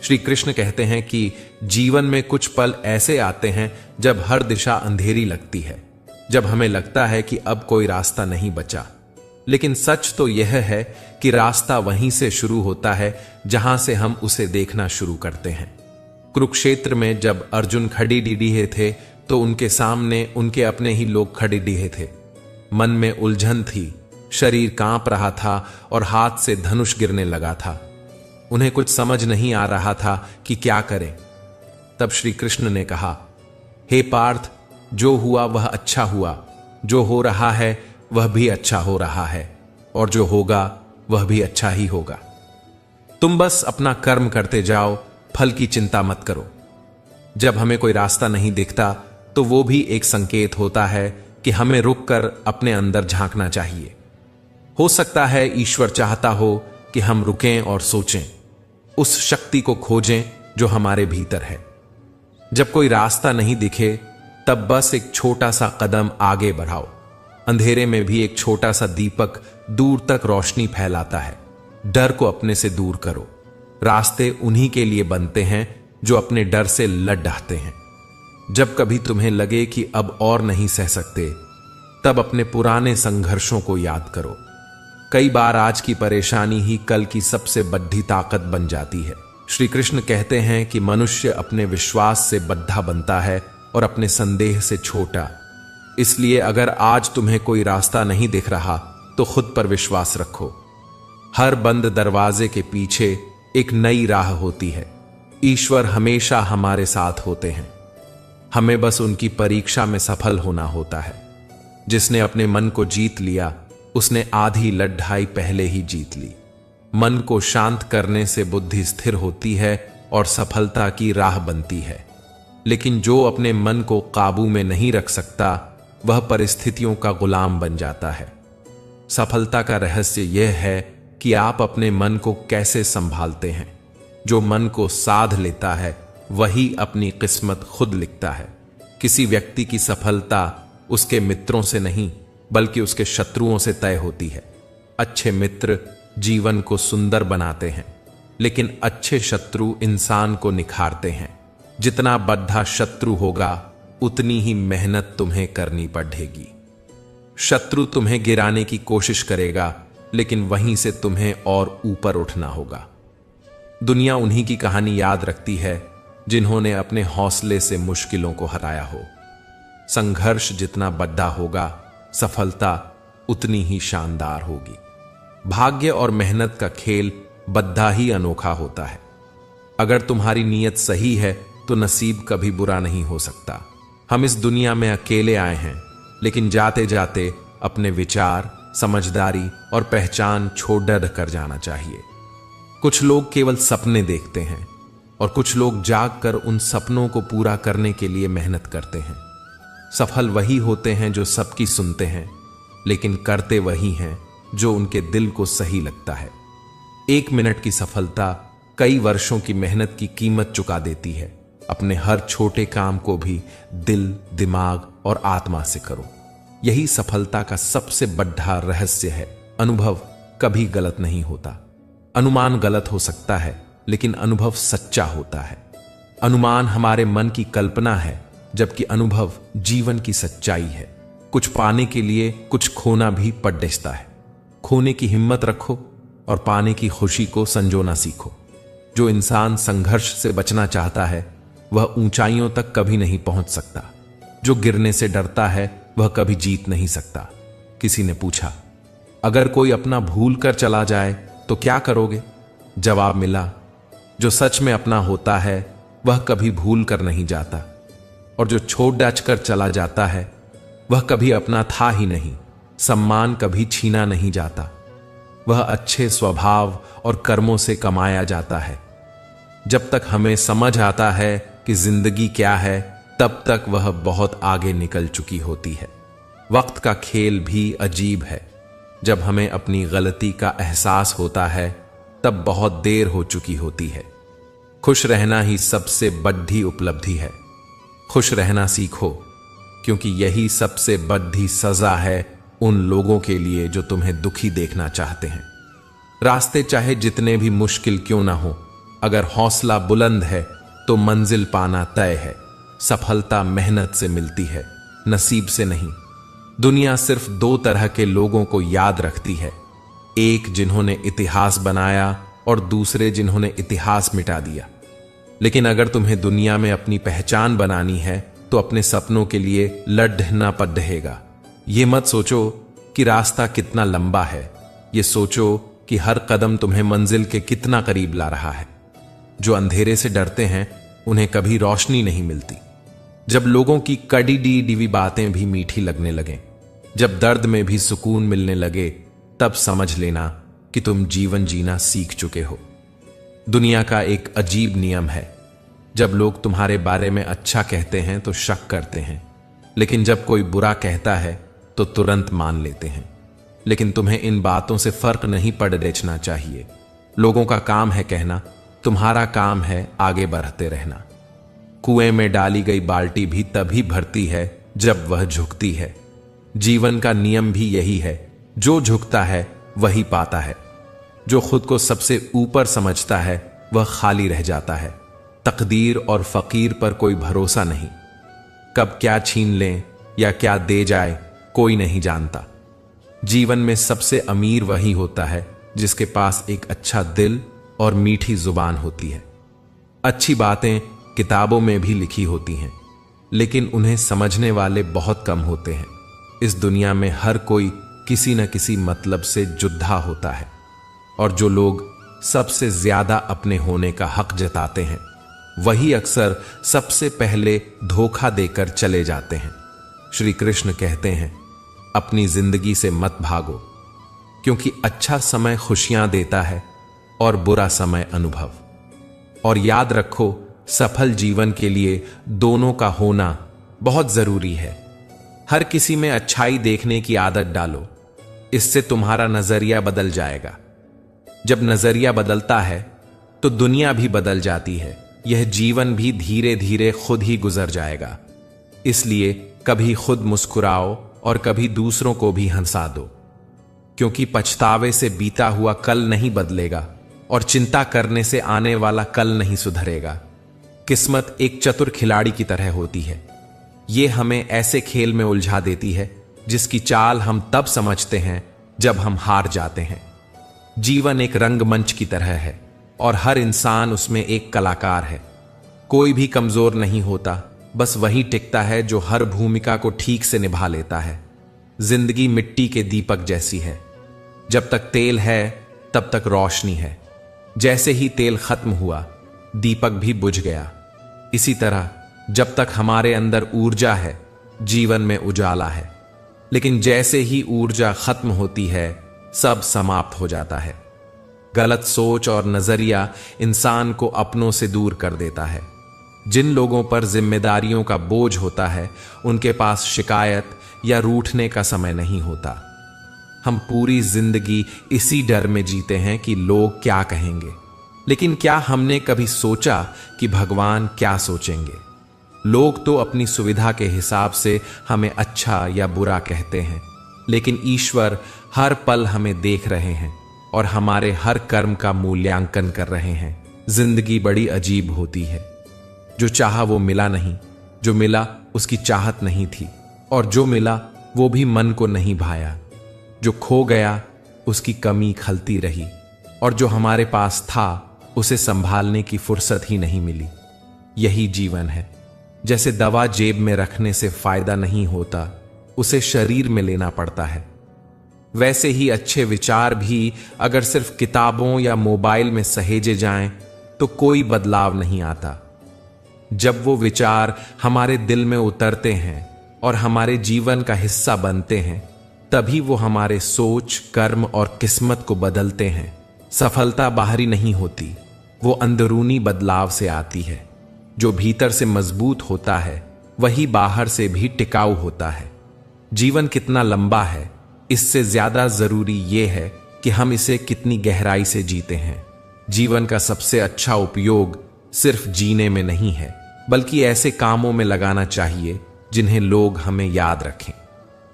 श्री कृष्ण कहते हैं कि जीवन में कुछ पल ऐसे आते हैं जब हर दिशा अंधेरी लगती है, जब हमें लगता है कि अब कोई रास्ता नहीं बचा। लेकिन सच तो यह है कि रास्ता वहीं से शुरू होता है जहां से हम उसे देखना शुरू करते हैं। कुरुक्षेत्र में जब अर्जुन खड़ी डीडीहे थे तो उनके सामने उनके अपने ही लोग खड़े डीहे थे। मन में उलझन थी, शरीर कांप रहा था और हाथ से धनुष गिरने लगा था। उन्हें कुछ समझ नहीं आ रहा था कि क्या करें। तब श्री कृष्ण ने कहा, हे पार्थ, जो हुआ वह अच्छा हुआ, जो हो रहा है वह भी अच्छा हो रहा है, और जो होगा वह भी अच्छा ही होगा। तुम बस अपना कर्म करते जाओ, फल की चिंता मत करो। जब हमें कोई रास्ता नहीं दिखता तो वो भी एक संकेत होता है कि हमें रुककर अपने अंदर झांकना चाहिए। हो सकता है ईश्वर चाहता हो कि हम रुकें और सोचें, उस शक्ति को खोजें जो हमारे भीतर है। जब कोई रास्ता नहीं दिखे तब बस एक छोटा सा कदम आगे बढ़ाओ। अंधेरे में भी एक छोटा सा दीपक दूर तक रोशनी फैलाता है। डर को अपने से दूर करो। रास्ते उन्हीं के लिए बनते हैं जो अपने डर से लड़ डालते हैं। जब कभी तुम्हें लगे कि अब और नहीं सह सकते, तब अपने पुराने संघर्षों को याद करो। कई बार आज की परेशानी ही कल की सबसे बड़ी ताकत बन जाती है। श्री कृष्ण कहते हैं कि मनुष्य अपने विश्वास से बद्धा बनता है और अपने संदेह से छोटा। इसलिए अगर आज तुम्हें कोई रास्ता नहीं दिख रहा तो खुद पर विश्वास रखो। हर बंद दरवाजे के पीछे एक नई राह होती है। ईश्वर हमेशा हमारे साथ होते हैं, हमें बस उनकी परीक्षा में सफल होना होता है। जिसने अपने मन को जीत लिया उसने आधी लड़ाई पहले ही जीत ली। मन को शांत करने से बुद्धि स्थिर होती है और सफलता की राह बनती है। लेकिन जो अपने मन को काबू में नहीं रख सकता वह परिस्थितियों का गुलाम बन जाता है। सफलता का रहस्य यह है कि आप अपने मन को कैसे संभालते हैं। जो मन को साध लेता है वही अपनी किस्मत खुद लिखता है। किसी व्यक्ति की सफलता उसके मित्रों से नहीं बल्कि उसके शत्रुओं से तय होती है। अच्छे मित्र जीवन को सुंदर बनाते हैं, लेकिन अच्छे शत्रु इंसान को निखारते हैं। जितना बद्धा शत्रु होगा उतनी ही मेहनत तुम्हें करनी पड़ेगी। शत्रु तुम्हें गिराने की कोशिश करेगा, लेकिन वहीं से तुम्हें और ऊपर उठना होगा। दुनिया उन्हीं की कहानी याद रखती है जिन्होंने अपने हौसले से मुश्किलों को हराया हो। संघर्ष जितना बद्धा होगा सफलता उतनी ही शानदार होगी। भाग्य और मेहनत का खेल बद्धा ही अनोखा होता है। अगर तुम्हारी नीयत सही है तो नसीब कभी बुरा नहीं हो सकता। हम इस दुनिया में अकेले आए हैं, लेकिन जाते जाते अपने विचार, समझदारी और पहचान छोड़ कर जाना चाहिए। कुछ लोग केवल सपने देखते हैं और कुछ लोग जागकर उन सपनों को पूरा करने के लिए मेहनत करते हैं। सफल वही होते हैं जो सबकी सुनते हैं, लेकिन करते वही हैं जो उनके दिल को सही लगता है। 1 मिनट की सफलता कई वर्षों की मेहनत की कीमत चुका देती है। अपने हर छोटे काम को भी दिल, दिमाग और आत्मा से करो। यही सफलता का सबसे बड़ा रहस्य है। अनुभव कभी गलत नहीं होता। अनुमान गलत हो सकता है, लेकिन अनुभव सच्चा होता है। अनुमान हमारे मन की कल्पना है, जबकि अनुभव जीवन की सच्चाई है। कुछ पाने के लिए कुछ खोना भी पड़ता है। खोने की हिम्मत रखो और पाने की खुशी को संजोना सीखो। जो इंसान संघर्ष से बचना चाहता है वह ऊंचाइयों तक कभी नहीं पहुंच सकता। जो गिरने से डरता है वह कभी जीत नहीं सकता। किसी ने पूछा, अगर कोई अपना भूल कर चला जाए तो क्या करोगे? जवाब मिला, जो सच में अपना होता है वह कभी भूल कर नहीं जाता, और जो छोड़ डाच कर चला जाता है वह कभी अपना था ही नहीं। सम्मान कभी छीना नहीं जाता, वह अच्छे स्वभाव और कर्मों से कमाया जाता है। जब तक हमें समझ आता है कि जिंदगी क्या है, तब तक वह बहुत आगे निकल चुकी होती है। वक्त का खेल भी अजीब है। जब हमें अपनी गलती का एहसास होता है तब बहुत देर हो चुकी होती है। खुश रहना ही सबसे बड़ी उपलब्धि है। खुश रहना सीखो, क्योंकि यही सबसे बड़ी सजा है उन लोगों के लिए जो तुम्हें दुखी देखना चाहते हैं। रास्ते चाहे जितने भी मुश्किल क्यों ना हो, अगर हौसला बुलंद है तो मंजिल पाना तय है। सफलता मेहनत से मिलती है, नसीब से नहीं। दुनिया सिर्फ दो तरह के लोगों को याद रखती है, एक जिन्होंने इतिहास बनाया और दूसरे जिन्होंने इतिहास मिटा दिया। लेकिन अगर तुम्हें दुनिया में अपनी पहचान बनानी है तो अपने सपनों के लिए लड़ना पड़ेगा। ये मत सोचो कि रास्ता कितना लंबा है, ये सोचो कि हर कदम तुम्हें मंजिल के कितना करीब ला रहा है। जो अंधेरे से डरते हैं उन्हें कभी रोशनी नहीं मिलती। जब लोगों की कड़ी डीवी बातें भी मीठी लगने लगें, जब दर्द में भी सुकून मिलने लगे, तब समझ लेना कि तुम जीवन जीना सीख चुके हो। दुनिया का एक अजीब नियम है, जब लोग तुम्हारे बारे में अच्छा कहते हैं तो शक करते हैं, लेकिन जब कोई बुरा कहता है तो तुरंत मान लेते हैं। लेकिन तुम्हें इन बातों से फर्क नहीं पड़ना चाहिए। लोगों का काम है कहना, तुम्हारा काम है आगे बढ़ते रहना। कुएं में डाली गई बाल्टी भी तभी भरती है जब वह झुकती है। जीवन का नियम भी यही है, जो झुकता है वही पाता है। जो खुद को सबसे ऊपर समझता है वह खाली रह जाता है। तकदीर और फकीर पर कोई भरोसा नहीं, कब क्या छीन लें या क्या दे जाए कोई नहीं जानता। जीवन में सबसे अमीर वही होता है जिसके पास एक अच्छा दिल और मीठी जुबान होती है। अच्छी बातें किताबों में भी लिखी होती हैं, लेकिन उन्हें समझने वाले बहुत कम होते हैं। इस दुनिया में हर कोई किसी न किसी मतलब से जुद्धा होता है, और जो लोग सबसे ज्यादा अपने होने का हक जताते हैं वही अक्सर सबसे पहले धोखा देकर चले जाते हैं। श्री कृष्ण कहते हैं, अपनी जिंदगी से मत भागो, क्योंकि अच्छा समय खुशियां देता है और बुरा समय अनुभव। और याद रखो, सफल जीवन के लिए दोनों का होना बहुत जरूरी है। हर किसी में अच्छाई देखने की आदत डालो, इससे तुम्हारा नजरिया बदल जाएगा। जब नजरिया बदलता है तो दुनिया भी बदल जाती है। यह जीवन भी धीरे धीरे खुद ही गुजर जाएगा। इसलिए कभी खुद मुस्कुराओ और कभी दूसरों को भी हंसा दो, क्योंकि पछतावे से बीता हुआ कल नहीं बदलेगा और चिंता करने से आने वाला कल नहीं सुधरेगा। किस्मत एक चतुर खिलाड़ी की तरह होती है। यह हमें ऐसे खेल में उलझा देती है जिसकी चाल हम तब समझते हैं जब हम हार जाते हैं। जीवन एक रंगमंच की तरह है और हर इंसान उसमें एक कलाकार है। कोई भी कमजोर नहीं होता, बस वही टिकता है जो हर भूमिका को ठीक से निभा लेता है। जिंदगी मिट्टी के दीपक जैसी है, जब तक तेल है तब तक रोशनी है। जैसे ही तेल खत्म हुआ, दीपक भी बुझ गया। इसी तरह जब तक हमारे अंदर ऊर्जा है, जीवन में उजाला है। लेकिन जैसे ही ऊर्जा खत्म होती है, सब समाप्त हो जाता है। गलत सोच और नजरिया इंसान को अपनों से दूर कर देता है। जिन लोगों पर जिम्मेदारियों का बोझ होता है, उनके पास शिकायत या रूठने का समय नहीं होता। हम पूरी जिंदगी इसी डर में जीते हैं कि लोग क्या कहेंगे, लेकिन क्या हमने कभी सोचा कि भगवान क्या सोचेंगे? लोग तो अपनी सुविधा के हिसाब से हमें अच्छा या बुरा कहते हैं, लेकिन ईश्वर हर पल हमें देख रहे हैं और हमारे हर कर्म का मूल्यांकन कर रहे हैं। जिंदगी बड़ी अजीब होती है। जो चाहा वो मिला नहीं, जो मिला उसकी चाहत नहीं थी, और जो मिला वो भी मन को नहीं भाया। जो खो गया उसकी कमी खलती रही, और जो हमारे पास था उसे संभालने की फुर्सत ही नहीं मिली। यही जीवन है। जैसे दवा जेब में रखने से फायदा नहीं होता, उसे शरीर में लेना पड़ता है। वैसे ही अच्छे विचार भी अगर सिर्फ किताबों या मोबाइल में सहेजे जाएं तो कोई बदलाव नहीं आता। जब वो विचार हमारे दिल में उतरते हैं और हमारे जीवन का हिस्सा बनते हैं, तभी वो हमारे सोच, कर्म और किस्मत को बदलते हैं। सफलता बाहरी नहीं होती, वो अंदरूनी बदलाव से आती है। जो भीतर से मजबूत होता है वही बाहर से भी टिकाऊ होता है। जीवन कितना लंबा है, इससे ज्यादा जरूरी यह है कि हम इसे कितनी गहराई से जीते हैं। जीवन का सबसे अच्छा उपयोग सिर्फ जीने में नहीं है, बल्कि ऐसे कामों में लगाना चाहिए जिन्हें लोग हमें याद रखें।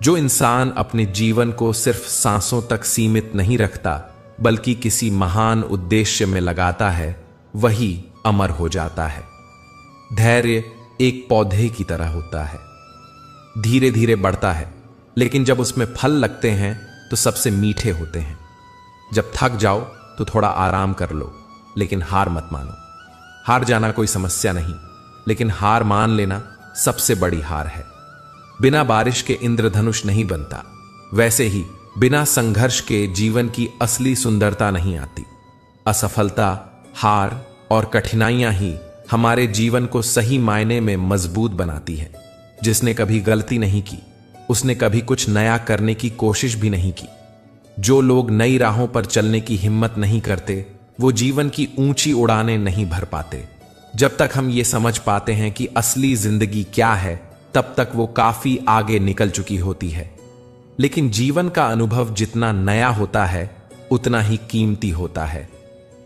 जो इंसान अपने जीवन को सिर्फ सांसों तक सीमित नहीं रखता, बल्कि किसी महान उद्देश्य में लगाता है, वही अमर हो जाता है। धैर्य एक पौधे की तरह होता है, धीरे धीरे बढ़ता है, लेकिन जब उसमें फल लगते हैं तो सबसे मीठे होते हैं। जब थक जाओ तो थोड़ा आराम कर लो, लेकिन हार मत मानो। हार जाना कोई समस्या नहीं, लेकिन हार मान लेना सबसे बड़ी हार है। बिना बारिश के इंद्रधनुष नहीं बनता, वैसे ही बिना संघर्ष के जीवन की असली सुंदरता नहीं आती। असफलता, हार और कठिनाइयां ही हमारे जीवन को सही मायने में मजबूत बनाती है। जिसने कभी गलती नहीं की, उसने कभी कुछ नया करने की कोशिश भी नहीं की। जो लोग नई राहों पर चलने की हिम्मत नहीं करते, वो जीवन की ऊंची उड़ानें नहीं भर पाते। जब तक हम ये समझ पाते हैं कि असली जिंदगी क्या है, तब तक वो काफी आगे निकल चुकी होती है। लेकिन जीवन का अनुभव जितना नया होता है, उतना ही कीमती होता है।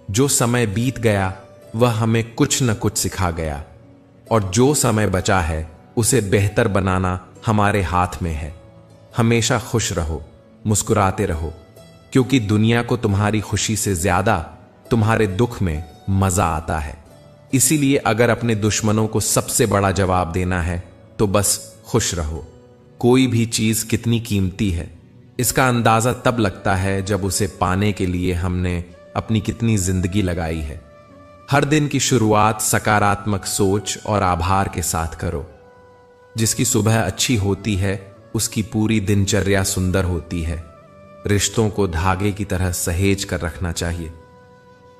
जो समय बीत गया वह हमें कुछ न कुछ सिखा गया, और जो समय बचा है उसे बेहतर बनाना हमारे हाथ में है। हमेशा खुश रहो, मुस्कुराते रहो, क्योंकि दुनिया को तुम्हारी खुशी से ज्यादा तुम्हारे दुख में मजा आता है। इसीलिए अगर अपने दुश्मनों को सबसे बड़ा जवाब देना है तो बस खुश रहो। कोई भी चीज कितनी कीमती है, इसका अंदाजा तब लगता है जब उसे पाने के लिए हमने अपनी कितनी जिंदगी लगाई है। हर दिन की शुरुआत सकारात्मक सोच और आभार के साथ करो। जिसकी सुबह अच्छी होती है, उसकी पूरी दिनचर्या सुंदर होती है। रिश्तों को धागे की तरह सहेज कर रखना चाहिए।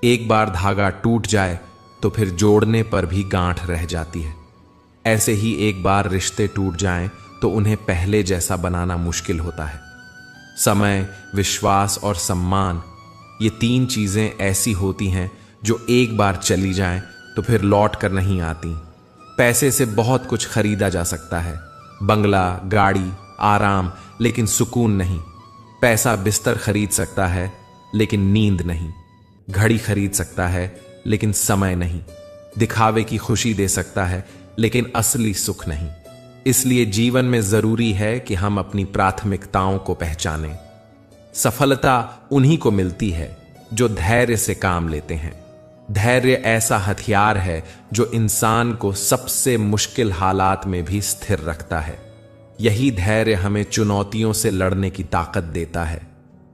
एक बार धागा टूट जाए तो फिर जोड़ने पर भी गांठ रह जाती है। ऐसे ही एक बार रिश्ते टूट जाएं तो उन्हें पहले जैसा बनाना मुश्किल होता है। समय, विश्वास और सम्मान, ये तीन चीजें ऐसी होती हैं जो एक बार चली जाएं तो फिर लौट कर नहीं आती। पैसे से बहुत कुछ खरीदा जा सकता है, बंगला, गाड़ी, आराम, लेकिन सुकून नहीं। पैसा बिस्तर खरीद सकता है, लेकिन नींद नहीं। घड़ी खरीद सकता है, लेकिन समय नहीं। दिखावे की खुशी दे सकता है, लेकिन असली सुख नहीं। इसलिए जीवन में जरूरी है कि हम अपनी प्राथमिकताओं को पहचानें। सफलता उन्हीं को मिलती है जो धैर्य से काम लेते हैं। धैर्य ऐसा हथियार है जो इंसान को सबसे मुश्किल हालात में भी स्थिर रखता है। यही धैर्य हमें चुनौतियों से लड़ने की ताकत देता है।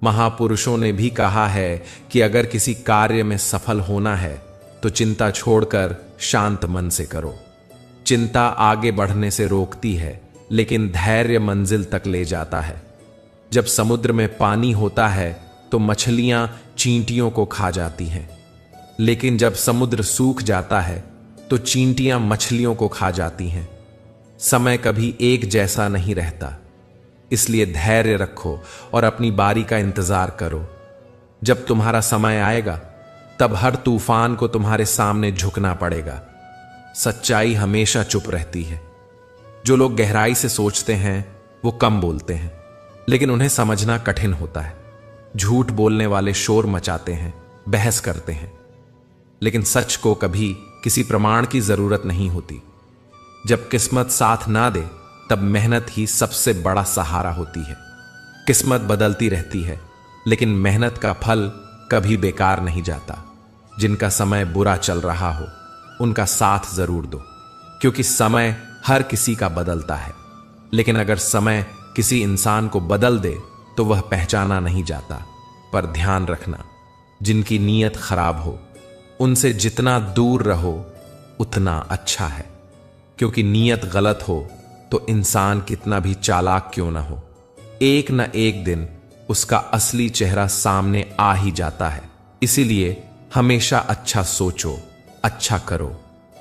महापुरुषों ने भी कहा है कि अगर किसी कार्य में सफल होना है तो चिंता छोड़कर शांत मन से करो। चिंता आगे बढ़ने से रोकती है, लेकिन धैर्य मंजिल तक ले जाता है। जब समुद्र में पानी होता है तो मछलियां चींटियों को खा जाती हैं, लेकिन जब समुद्र सूख जाता है तो चींटियां मछलियों को खा जाती हैं। समय कभी एक जैसा नहीं रहता, इसलिए धैर्य रखो और अपनी बारी का इंतजार करो। जब तुम्हारा समय आएगा तब हर तूफान को तुम्हारे सामने झुकना पड़ेगा। सच्चाई हमेशा चुप रहती है। जो लोग गहराई से सोचते हैं वो कम बोलते हैं, लेकिन उन्हें समझना कठिन होता है। झूठ बोलने वाले शोर मचाते हैं, बहस करते हैं, लेकिन सच को कभी किसी प्रमाण की जरूरत नहीं होती। जब किस्मत साथ ना दे तब मेहनत ही सबसे बड़ा सहारा होती है। किस्मत बदलती रहती है, लेकिन मेहनत का फल कभी बेकार नहीं जाता। जिनका समय बुरा चल रहा हो उनका साथ जरूर दो, क्योंकि समय हर किसी का बदलता है। लेकिन अगर समय किसी इंसान को बदल दे तो वह पहचाना नहीं जाता। पर ध्यान रखना, जिनकी नीयत खराब हो उनसे जितना दूर रहो उतना अच्छा है, क्योंकि नीयत गलत हो तो इंसान कितना भी चालाक क्यों ना हो, एक न एक दिन उसका असली चेहरा सामने आ ही जाता है। इसीलिए हमेशा अच्छा सोचो, अच्छा करो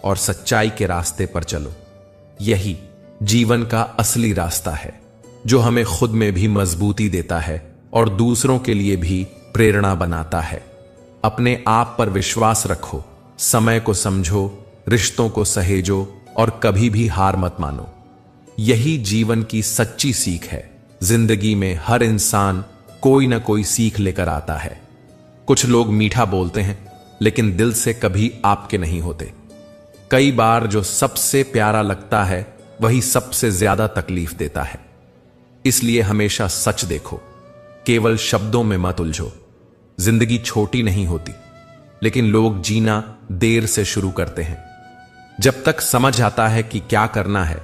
और सच्चाई के रास्ते पर चलो। यही जीवन का असली रास्ता है, जो हमें खुद में भी मजबूती देता है और दूसरों के लिए भी प्रेरणा बनाता है। अपने आप पर विश्वास रखो, समय को समझो, रिश्तों को सहेजो और कभी भी हार मत मानो। यही जीवन की सच्ची सीख है। जिंदगी में हर इंसान कोई ना कोई सीख लेकर आता है। कुछ लोग मीठा बोलते हैं, लेकिन दिल से कभी आपके नहीं होते। कई बार जो सबसे प्यारा लगता है वही सबसे ज्यादा तकलीफ देता है। इसलिए हमेशा सच देखो, केवल शब्दों में मत उलझो। जिंदगी छोटी नहीं होती, लेकिन लोग जीना देर से शुरू करते हैं। जब तक समझ आता है कि क्या करना है,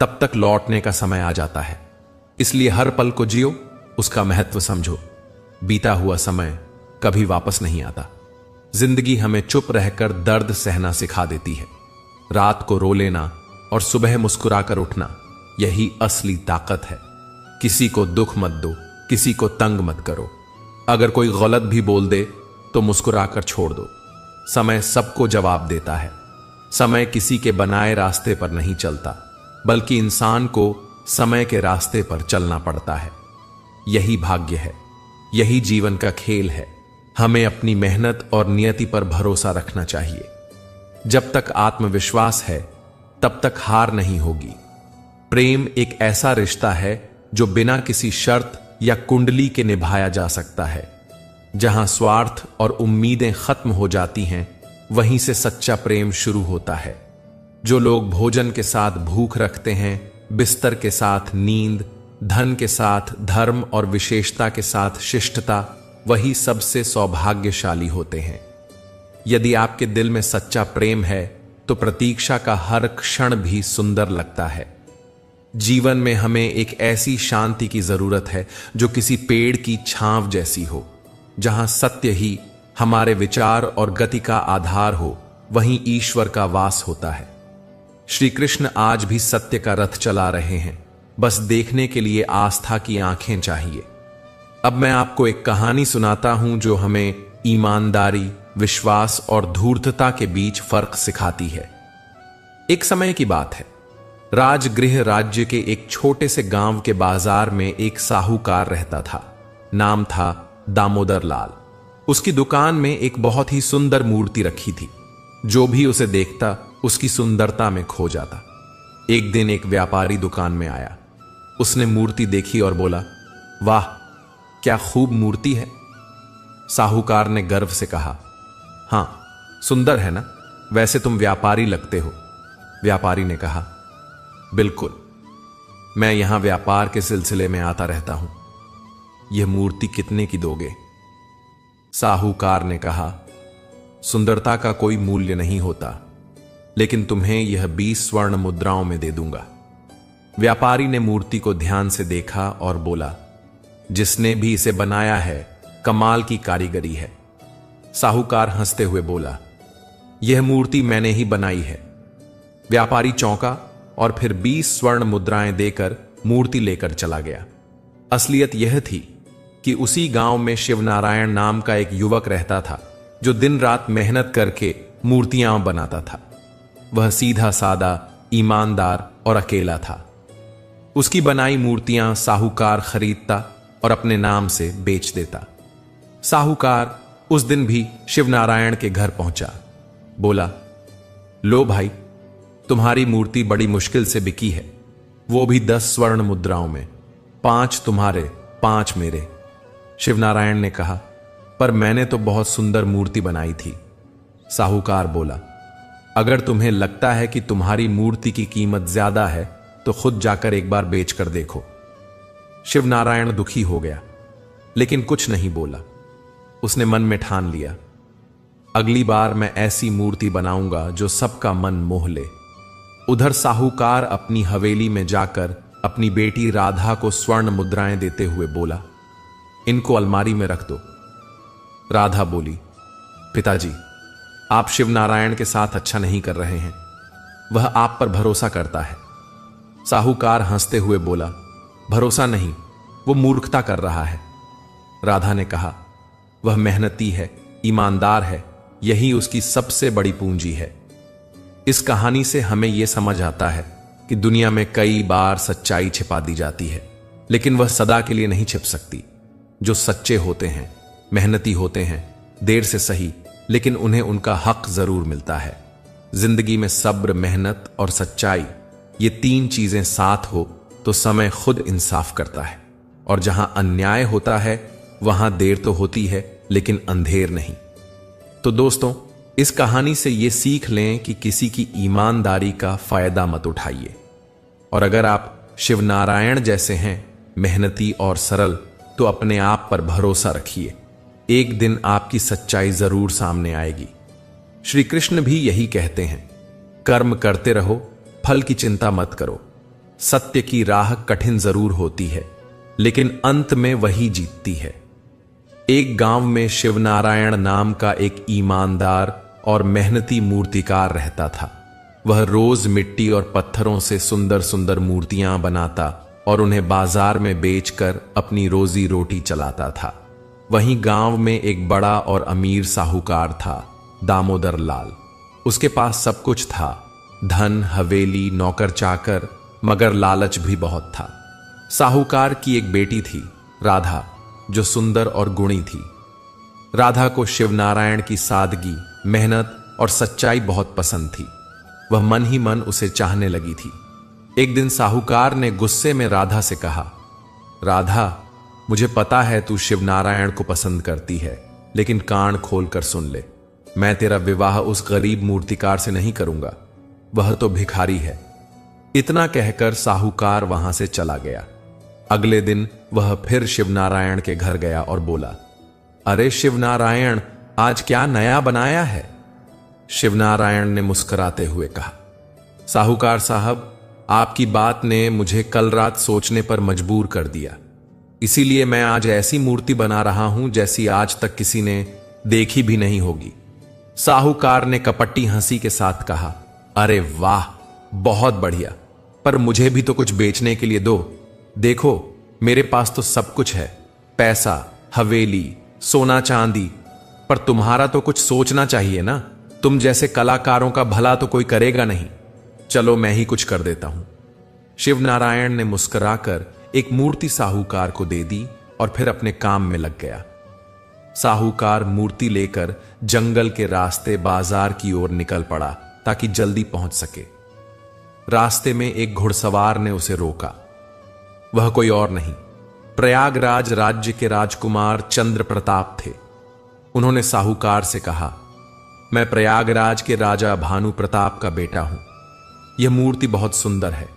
तब तक लौटने का समय आ जाता है। इसलिए हर पल को जियो, उसका महत्व समझो। बीता हुआ समय कभी वापस नहीं आता। जिंदगी हमें चुप रहकर दर्द सहना सिखा देती है। रात को रो लेना और सुबह मुस्कुराकर उठना, यही असली ताकत है। किसी को दुख मत दो, किसी को तंग मत करो। अगर कोई गलत भी बोल दे तो मुस्कुराकर छोड़ दो। समय सबको जवाब देता है। समय किसी के बनाए रास्ते पर नहीं चलता, बल्कि इंसान को समय के रास्ते पर चलना पड़ता है। यही भाग्य है, यही जीवन का खेल है। हमें अपनी मेहनत और नियति पर भरोसा रखना चाहिए। जब तक आत्मविश्वास है, तब तक हार नहीं होगी। प्रेम एक ऐसा रिश्ता है जो बिना किसी शर्त या कुंडली के निभाया जा सकता है। जहां स्वार्थ और उम्मीदें खत्म हो जाती हैं, वहीं से सच्चा प्रेम शुरू होता है। जो लोग भोजन के साथ भूख रखते हैं, बिस्तर के साथ नींद, धन के साथ धर्म और विशेषता के साथ शिष्टता, वही सबसे सौभाग्यशाली होते हैं। यदि आपके दिल में सच्चा प्रेम है, तो प्रतीक्षा का हर क्षण भी सुंदर लगता है। जीवन में हमें एक ऐसी शांति की जरूरत है जो किसी पेड़ की छांव जैसी हो। जहां सत्य ही हमारे विचार और गति का आधार हो, वहीं ईश्वर का वास होता है। श्री कृष्ण आज भी सत्य का रथ चला रहे हैं, बस देखने के लिए आस्था की आंखें चाहिए। अब मैं आपको एक कहानी सुनाता हूं जो हमें ईमानदारी, विश्वास और धूर्तता के बीच फर्क सिखाती है। एक समय की बात है। राजगृह राज्य के एक छोटे से गांव के बाजार में एक साहूकार रहता था। नाम था दामोदर लाल। उसकी दुकान में एक बहुत ही सुंदर मूर्ति रखी थी। जो भी उसे देखता, उसकी सुंदरता में खो जाता। एक दिन एक व्यापारी दुकान में आया। उसने मूर्ति देखी और बोला, वाह, क्या खूब मूर्ति है। साहूकार ने गर्व से कहा, हां, सुंदर है ना, वैसे तुम व्यापारी लगते हो। व्यापारी ने कहा, बिल्कुल, मैं यहां व्यापार के सिलसिले में आता रहता हूं। यह मूर्ति कितने की दोगे? साहूकार ने कहा, सुंदरता का कोई मूल्य नहीं होता, लेकिन तुम्हें यह 20 स्वर्ण मुद्राओं में दे दूंगा। व्यापारी ने मूर्ति को ध्यान से देखा और बोला, जिसने भी इसे बनाया है, कमाल की कारीगरी है। साहूकार हंसते हुए बोला, यह मूर्ति मैंने ही बनाई है। व्यापारी चौंका और फिर 20 स्वर्ण मुद्राएं देकर मूर्ति लेकर चला गया। असलियत यह थी कि उसी गांव में शिवनारायण नाम का एक युवक रहता था, जो दिन रात मेहनत करके मूर्तियां बनाता था। वह सीधा सादा, ईमानदार और अकेला था। उसकी बनाई मूर्तियां साहूकार खरीदता और अपने नाम से बेच देता। साहूकार उस दिन भी शिवनारायण के घर पहुंचा। बोला, लो भाई, तुम्हारी मूर्ति बड़ी मुश्किल से बिकी है, वो भी 10 स्वर्ण मुद्राओं में। 5 तुम्हारे, 5 मेरे। शिवनारायण ने कहा, पर मैंने तो बहुत सुंदर मूर्ति बनाई थी। साहूकार बोला, अगर तुम्हें लगता है कि तुम्हारी मूर्ति की कीमत ज्यादा है, तो खुद जाकर एक बार बेच कर देखो। शिवनारायण दुखी हो गया, लेकिन कुछ नहीं बोला। उसने मन में ठान लिया, अगली बार मैं ऐसी मूर्ति बनाऊंगा जो सबका मन मोह ले। उधर साहूकार अपनी हवेली में जाकर अपनी बेटी राधा को स्वर्ण मुद्राएं देते हुए बोला, इनको अलमारी में रख दो। राधा बोली, पिताजी, आप शिवनारायण के साथ अच्छा नहीं कर रहे हैं। वह आप पर भरोसा करता है। साहूकार हंसते हुए बोला, भरोसा नहीं, वो मूर्खता कर रहा है। राधा ने कहा, वह मेहनती है, ईमानदार है, यही उसकी सबसे बड़ी पूंजी है। इस कहानी से हमें यह समझ आता है कि दुनिया में कई बार सच्चाई छिपा दी जाती है, लेकिन वह सदा के लिए नहीं छिप सकती। जो सच्चे होते हैं, मेहनती होते हैं, देर से सही, लेकिन उन्हें उनका हक जरूर मिलता है। जिंदगी में सब्र, मेहनत और सच्चाई, ये 3 चीजें साथ हो तो समय खुद इंसाफ करता है। और जहां अन्याय होता है, वहां देर तो होती है, लेकिन अंधेर नहीं। तो दोस्तों, इस कहानी से यह सीख लें कि किसी की ईमानदारी का फायदा मत उठाइए। और अगर आप शिवनारायण जैसे हैं, मेहनती और सरल, तो अपने आप पर भरोसा रखिए। एक दिन आपकी सच्चाई जरूर सामने आएगी। श्री कृष्ण भी यही कहते हैं, कर्म करते रहो, फल की चिंता मत करो। सत्य की राह कठिन जरूर होती है, लेकिन अंत में वही जीतती है। एक गांव में शिवनारायण नाम का एक ईमानदार और मेहनती मूर्तिकार रहता था। वह रोज मिट्टी और पत्थरों से सुंदर सुंदर मूर्तियां बनाता और उन्हें बाजार में बेचकर अपनी रोजी रोटी चलाता था। वहीं गांव में एक बड़ा और अमीर साहूकार था, दामोदर लाल। उसके पास सब कुछ था, धन, हवेली, नौकर चाकर, मगर लालच भी बहुत था। साहूकार की एक बेटी थी, राधा, जो सुंदर और गुणी थी। राधा को शिवनारायण की सादगी, मेहनत और सच्चाई बहुत पसंद थी। वह मन ही मन उसे चाहने लगी थी। एक दिन साहूकार ने गुस्से में राधा से कहा, राधा, मुझे पता है तू शिवनारायण को पसंद करती है, लेकिन कान खोलकर सुन ले, मैं तेरा विवाह उस गरीब मूर्तिकार से नहीं करूंगा, वह तो भिखारी है। इतना कहकर साहूकार वहां से चला गया। अगले दिन वह फिर शिवनारायण के घर गया और बोला, अरे शिवनारायण, आज क्या नया बनाया है? शिवनारायण ने मुस्कुराते हुए कहा, साहूकार साहब, आपकी बात ने मुझे कल रात सोचने पर मजबूर कर दिया। इसीलिए मैं आज ऐसी मूर्ति बना रहा हूं जैसी आज तक किसी ने देखी भी नहीं होगी। साहूकार ने कपटी हंसी के साथ कहा, अरे वाह, बहुत बढ़िया, पर मुझे भी तो कुछ बेचने के लिए दो। देखो, मेरे पास तो सब कुछ है, पैसा, हवेली, सोना चांदी, पर तुम्हारा तो कुछ सोचना चाहिए ना। तुम जैसे कलाकारों का भला तो कोई करेगा नहीं। चलो मैं ही कुछ कर देता हूं। शिवनारायण ने मुस्कुराकर एक मूर्ति साहूकार को दे दी और फिर अपने काम में लग गया। साहूकार मूर्ति लेकर जंगल के रास्ते बाजार की ओर निकल पड़ा ताकि जल्दी पहुंच सके। रास्ते में एक घुड़सवार ने उसे रोका। वह कोई और नहीं, प्रयागराज राज्य के राजकुमार चंद्र प्रताप थे। उन्होंने साहूकार से कहा, मैं प्रयागराज के राजा भानु प्रताप का बेटा हूं। यह मूर्ति बहुत सुंदर है,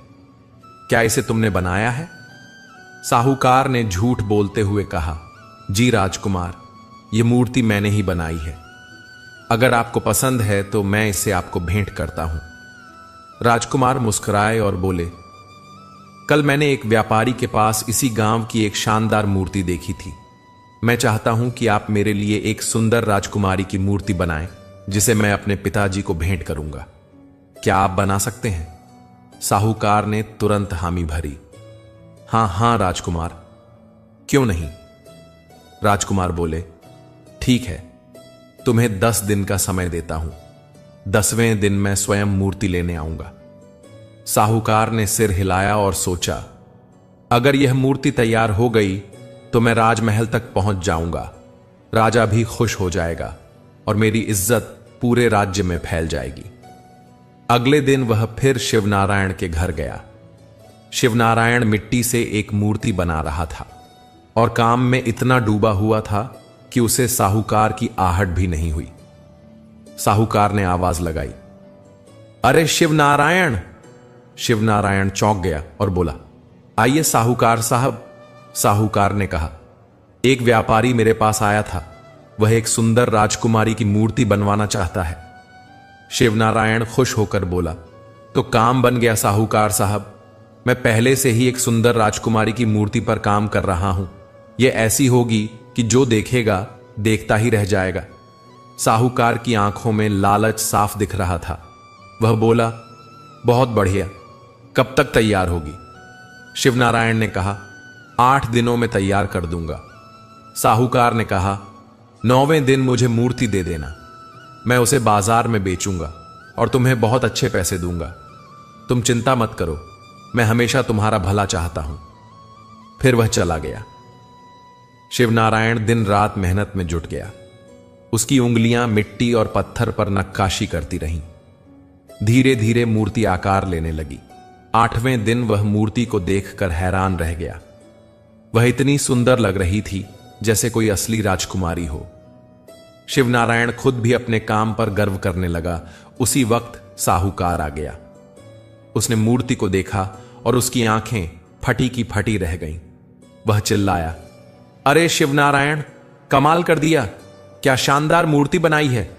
क्या इसे तुमने बनाया है? साहूकार ने झूठ बोलते हुए कहा, जी राजकुमार, यह मूर्ति मैंने ही बनाई है। अगर आपको पसंद है तो मैं इसे आपको भेंट करता हूं। राजकुमार मुस्कुराए और बोले, कल मैंने एक व्यापारी के पास इसी गांव की एक शानदार मूर्ति देखी थी। मैं चाहता हूं कि आप मेरे लिए एक सुंदर राजकुमारी की मूर्ति बनाएं, जिसे मैं अपने पिताजी को भेंट करूंगा। क्या आप बना सकते हैं? साहूकार ने तुरंत हामी भरी। हां हां राजकुमार, क्यों नहीं? राजकुमार बोले, ठीक है, तुम्हें 10 दिन का समय देता हूं। 10वें दिन मैं स्वयं मूर्ति लेने आऊंगा। साहूकार ने सिर हिलाया और सोचा, अगर यह मूर्ति तैयार हो गई तो मैं राजमहल तक पहुंच जाऊंगा। राजा भी खुश हो जाएगा और मेरी इज्जत पूरे राज्य में फैल जाएगी। अगले दिन वह फिर शिवनारायण के घर गया। शिवनारायण मिट्टी से एक मूर्ति बना रहा था और काम में इतना डूबा हुआ था कि उसे साहूकार की आहट भी नहीं हुई। साहूकार ने आवाज लगाई, अरे शिवनारायण! शिवनारायण चौंक गया और बोला, आइए साहूकार साहब। साहूकार ने कहा, एक व्यापारी मेरे पास आया था, वह एक सुंदर राजकुमारी की मूर्ति बनवाना चाहता है। शिवनारायण खुश होकर बोला, तो काम बन गया साहूकार साहब। मैं पहले से ही एक सुंदर राजकुमारी की मूर्ति पर काम कर रहा हूं। यह ऐसी होगी कि जो देखेगा देखता ही रह जाएगा। साहूकार की आंखों में लालच साफ दिख रहा था। वह बोला, बहुत बढ़िया, कब तक तैयार होगी? शिवनारायण ने कहा, 8 दिनों में तैयार कर दूंगा। साहूकार ने कहा, 9वें दिन मुझे मूर्ति दे देना, मैं उसे बाजार में बेचूंगा और तुम्हें बहुत अच्छे पैसे दूंगा। तुम चिंता मत करो, मैं हमेशा तुम्हारा भला चाहता हूं। फिर वह चला गया। शिवनारायण दिन रात मेहनत में जुट गया। उसकी उंगलियां मिट्टी और पत्थर पर नक्काशी करती रहीं। धीरे धीरे मूर्ति आकार लेने लगी। 8वें दिन वह मूर्ति को देखकर हैरान रह गया। वह इतनी सुंदर लग रही थी जैसे कोई असली राजकुमारी हो। शिवनारायण खुद भी अपने काम पर गर्व करने लगा। उसी वक्त साहूकार आ गया। उसने मूर्ति को देखा और उसकी आंखें फटी की फटी रह गईं। वह चिल्लाया, अरे शिवनारायण, कमाल कर दिया, क्या शानदार मूर्ति बनाई है।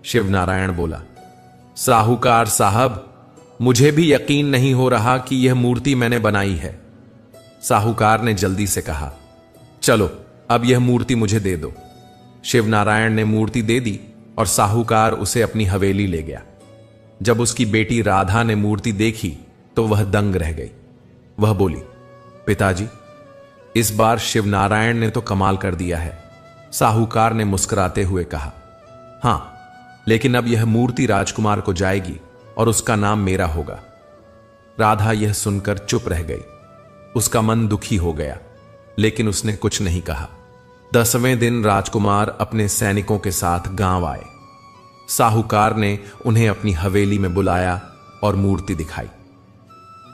शिवनारायण बोला, साहूकार साहब, मुझे भी यकीन नहीं हो रहा कि यह मूर्ति मैंने बनाई है। साहूकार ने जल्दी से कहा, चलो अब यह मूर्ति मुझे दे दो। शिवनारायण ने मूर्ति दे दी और साहूकार उसे अपनी हवेली ले गया। जब उसकी बेटी राधा ने मूर्ति देखी तो वह दंग रह गई। वह बोली, पिताजी, इस बार शिवनारायण ने तो कमाल कर दिया है। साहूकार ने मुस्कुराते हुए कहा, हां, लेकिन अब यह मूर्ति राजकुमार को जाएगी और उसका नाम मेरा होगा। राधा यह सुनकर चुप रह गई। उसका मन दुखी हो गया, लेकिन उसने कुछ नहीं कहा। 10वें दिन राजकुमार अपने सैनिकों के साथ गांव आए। साहूकार ने उन्हें अपनी हवेली में बुलाया और मूर्ति दिखाई।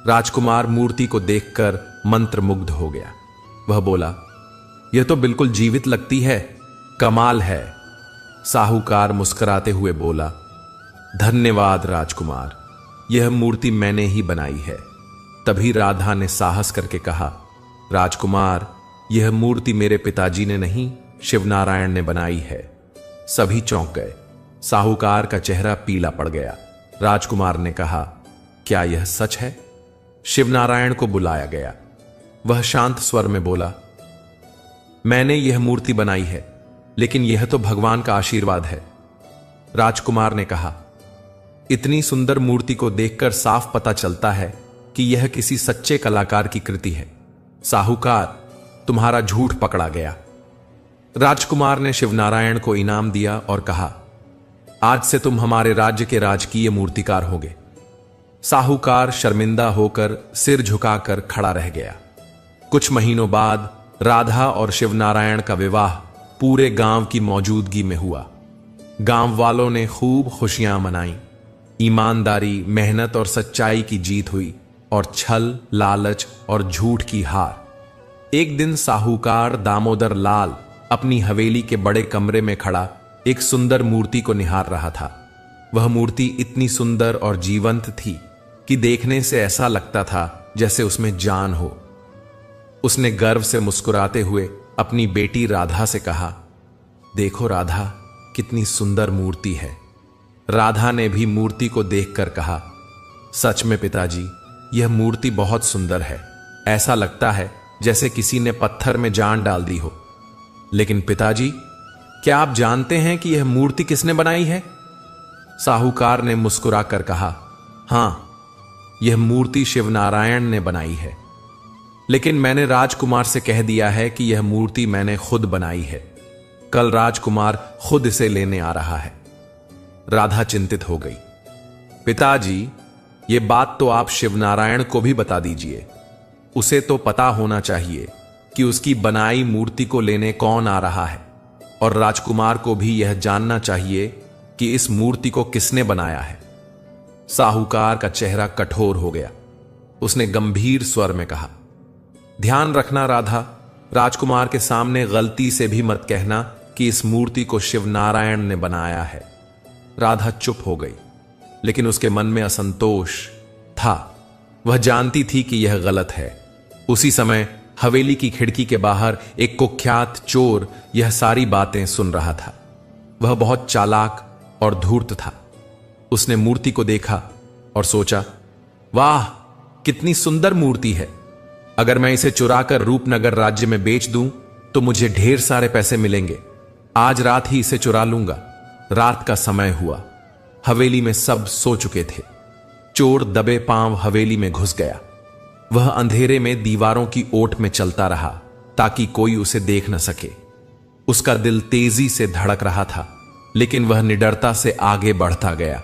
राजकुमार मूर्ति को देखकर मंत्रमुग्ध हो गया। वह बोला, यह तो बिल्कुल जीवित लगती है, कमाल है। साहूकार मुस्कुराते हुए बोला, धन्यवाद राजकुमार, यह मूर्ति मैंने ही बनाई है। तभी राधा ने साहस करके कहा, राजकुमार, यह मूर्ति मेरे पिताजी ने नहीं, शिवनारायण ने बनाई है। सभी चौंक गए। साहूकार का चेहरा पीला पड़ गया। राजकुमार ने कहा, क्या यह सच है? शिवनारायण को बुलाया गया। वह शांत स्वर में बोला, मैंने यह मूर्ति बनाई है, लेकिन यह तो भगवान का आशीर्वाद है। राजकुमार ने कहा, इतनी सुंदर मूर्ति को देखकर साफ पता चलता है कि यह किसी सच्चे कलाकार की कृति है। साहूकार, तुम्हारा झूठ पकड़ा गया। राजकुमार ने शिवनारायण को इनाम दिया और कहा, आज से तुम हमारे राज्य के राजकीय मूर्तिकार होगे। साहूकार शर्मिंदा होकर सिर झुकाकर खड़ा रह गया। कुछ महीनों बाद राधा और शिवनारायण का विवाह पूरे गांव की मौजूदगी में हुआ। गांव वालों ने खूब खुशियां मनाई। ईमानदारी, मेहनत और सच्चाई की जीत हुई और छल, लालच और झूठ की हार। एक दिन साहूकार दामोदर लाल अपनी हवेली के बड़े कमरे में खड़ा एक सुंदर मूर्ति को निहार रहा था। वह मूर्ति इतनी सुंदर और जीवंत थी कि देखने से ऐसा लगता था जैसे उसमें जान हो। उसने गर्व से मुस्कुराते हुए अपनी बेटी राधा से कहा, देखो राधा, कितनी सुंदर मूर्ति है। राधा ने भी मूर्ति को देखकर कहा, सच में पिताजी, यह मूर्ति बहुत सुंदर है। ऐसा लगता है जैसे किसी ने पत्थर में जान डाल दी हो। लेकिन पिताजी, क्या आप जानते हैं कि यह मूर्ति किसने बनाई है? साहूकार ने मुस्कुराकर कहा, हां, यह मूर्ति शिवनारायण ने बनाई है। लेकिन मैंने राजकुमार से कह दिया है कि यह मूर्ति मैंने खुद बनाई है। कल राजकुमार खुद इसे लेने आ रहा है। राधा चिंतित हो गई। पिताजी, यह बात तो आप शिवनारायण को भी बता दीजिए। उसे तो पता होना चाहिए कि उसकी बनाई मूर्ति को लेने कौन आ रहा है, और राजकुमार को भी यह जानना चाहिए कि इस मूर्ति को किसने बनाया है। साहूकार का चेहरा कठोर हो गया। उसने गंभीर स्वर में कहा, ध्यान रखना राधा, राजकुमार के सामने गलती से भी मत कहना कि इस मूर्ति को शिवनारायण ने बनाया है। राधा चुप हो गई, लेकिन उसके मन में असंतोष था। वह जानती थी कि यह गलत है। उसी समय हवेली की खिड़की के बाहर एक कुख्यात चोर यह सारी बातें सुन रहा था। वह बहुत चालाक और धूर्त था। उसने मूर्ति को देखा और सोचा, वाह, कितनी सुंदर मूर्ति है। अगर मैं इसे चुराकर रूपनगर राज्य में बेच दूं तो मुझे ढेर सारे पैसे मिलेंगे। आज रात ही इसे चुरा लूंगा। रात का समय हुआ। हवेली में सब सो चुके थे। चोर दबे पांव हवेली में घुस गया। वह अंधेरे में दीवारों की ओट में चलता रहा ताकि कोई उसे देख न सके। उसका दिल तेजी से धड़क रहा था, लेकिन वह निडरता से आगे बढ़ता गया।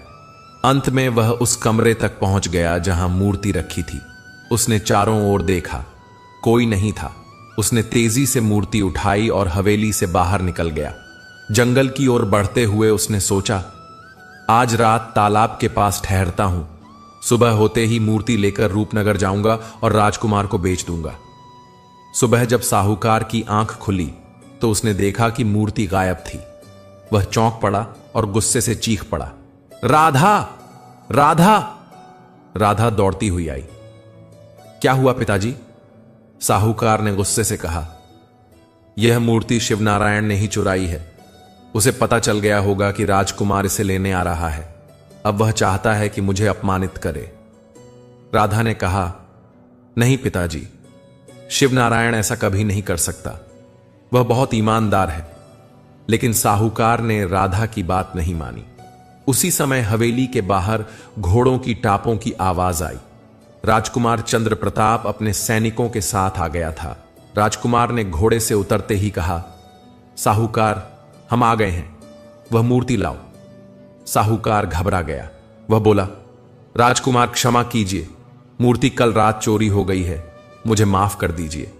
अंत में वह उस कमरे तक पहुंच गया जहां मूर्ति रखी थी। उसने चारों ओर देखा, कोई नहीं था। उसने तेजी से मूर्ति उठाई और हवेली से बाहर निकल गया। जंगल की ओर बढ़ते हुए उसने सोचा, आज रात तालाब के पास ठहरता हूं। सुबह होते ही मूर्ति लेकर रूपनगर जाऊंगा और राजकुमार को बेच दूंगा। सुबह जब साहूकार की आंख खुली तो उसने देखा कि मूर्ति गायब थी। वह चौंक पड़ा और गुस्से से चीख पड़ा, राधा, राधा! राधा दौड़ती हुई आई। क्या हुआ पिताजी? साहूकार ने गुस्से से कहा, यह मूर्ति शिवनारायण ने ही चुराई है। उसे पता चल गया होगा कि राजकुमार इसे लेने आ रहा है। अब वह चाहता है कि मुझे अपमानित करे। राधा ने कहा, नहीं पिताजी, शिवनारायण ऐसा कभी नहीं कर सकता। वह बहुत ईमानदार है। लेकिन साहूकार ने राधा की बात नहीं मानी। उसी समय हवेली के बाहर घोड़ों की टापों की आवाज आई। राजकुमार चंद्र प्रताप अपने सैनिकों के साथ आ गया था। राजकुमार ने घोड़े से उतरते ही कहा, साहूकार, हम आ गए हैं, वह मूर्ति लाओ। साहूकार घबरा गया। वह बोला, राजकुमार क्षमा कीजिए, मूर्ति कल रात चोरी हो गई है, मुझे माफ कर दीजिए।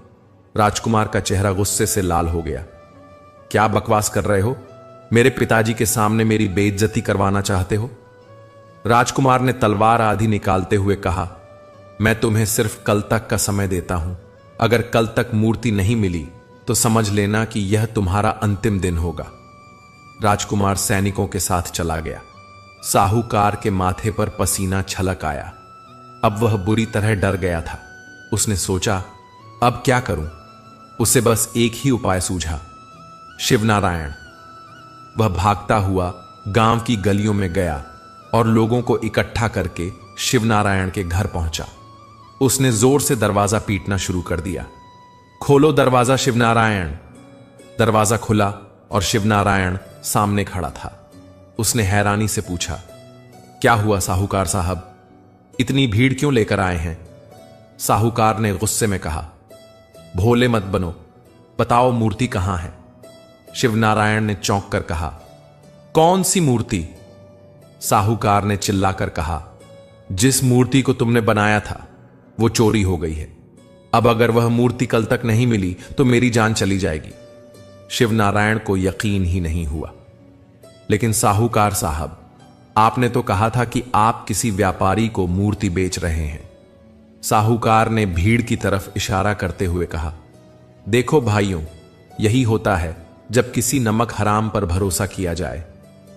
राजकुमार का चेहरा गुस्से से लाल हो गया। क्या बकवास कर रहे हो? मेरे पिताजी के सामने मेरी बेइज्जती करवाना चाहते हो? राजकुमार ने तलवार आदि निकालते हुए कहा, मैं तुम्हें सिर्फ कल तक का समय देता हूं। अगर कल तक मूर्ति नहीं मिली तो समझ लेना कि यह तुम्हारा अंतिम दिन होगा। राजकुमार सैनिकों के साथ चला गया। साहूकार के माथे पर पसीना छलक आया। अब वह बुरी तरह डर गया था। उसने सोचा, अब क्या करूं? उसे बस एक ही उपाय सूझा, शिवनारायण। वह भागता हुआ गांव की गलियों में गया और लोगों को इकट्ठा करके शिवनारायण के घर पहुंचा। उसने जोर से दरवाजा पीटना शुरू कर दिया। खोलो दरवाजा शिवनारायण। दरवाजा खुला और शिवनारायण सामने खड़ा था। उसने हैरानी से पूछा, क्या हुआ साहूकार साहब, इतनी भीड़ क्यों लेकर आए हैं? साहूकार ने गुस्से में कहा, भोले मत बनो, बताओ मूर्ति कहां है? शिवनारायण ने चौंक कर कहा, कौन सी मूर्ति? साहूकार ने चिल्लाकर कहा, जिस मूर्ति को तुमने बनाया था वो चोरी हो गई है। अब अगर वह मूर्ति कल तक नहीं मिली तो मेरी जान चली जाएगी। शिवनारायण को यकीन ही नहीं हुआ। लेकिन साहूकार साहब, आपने तो कहा था कि आप किसी व्यापारी को मूर्ति बेच रहे हैं। साहूकार ने भीड़ की तरफ इशारा करते हुए कहा, देखो भाइयों, यही होता है जब किसी नमक हराम पर भरोसा किया जाए।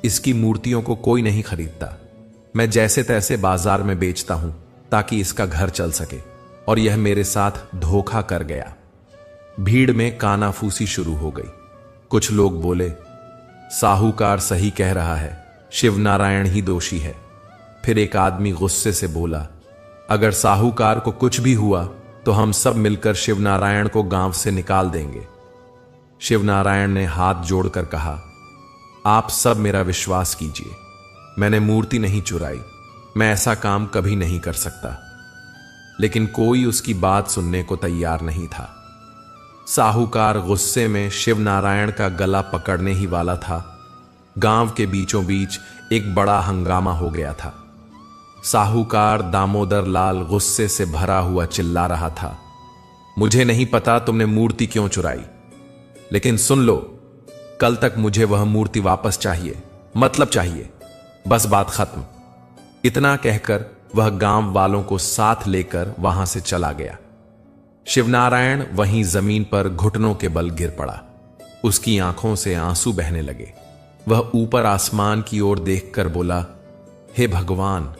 इसकी मूर्तियों को कोई नहीं खरीदता। मैं जैसे तैसे बाजार में बेचता हूं ताकि इसका घर चल सके, और यह मेरे साथ धोखा कर गया। भीड़ में कानाफूसी शुरू हो गई। कुछ लोग बोले, साहूकार सही कह रहा है, शिवनारायण ही दोषी है। फिर एक आदमी गुस्से से बोला, अगर साहूकार को कुछ भी हुआ तो हम सब मिलकर शिवनारायण को गांव से निकाल देंगे। शिवनारायण ने हाथ जोड़कर कहा, आप सब मेरा विश्वास कीजिए, मैंने मूर्ति नहीं चुराई, मैं ऐसा काम कभी नहीं कर सकता। लेकिन कोई उसकी बात सुनने को तैयार नहीं था। साहूकार गुस्से में शिवनारायण का गला पकड़ने ही वाला था। गांव के बीचों बीच एक बड़ा हंगामा हो गया था। साहूकार दामोदर लाल गुस्से से भरा हुआ चिल्ला रहा था, मुझे नहीं पता तुमने मूर्ति क्यों चुराई, लेकिन सुन लो, कल तक मुझे वह मूर्ति वापस चाहिए, मतलब चाहिए, बस बात खत्म। इतना कहकर वह गांव वालों को साथ लेकर वहां से चला गया। शिवनारायण वहीं जमीन पर घुटनों के बल गिर पड़ा। उसकी आंखों से आंसू बहने लगे। वह ऊपर आसमान की ओर देखकर बोला, हे भगवान,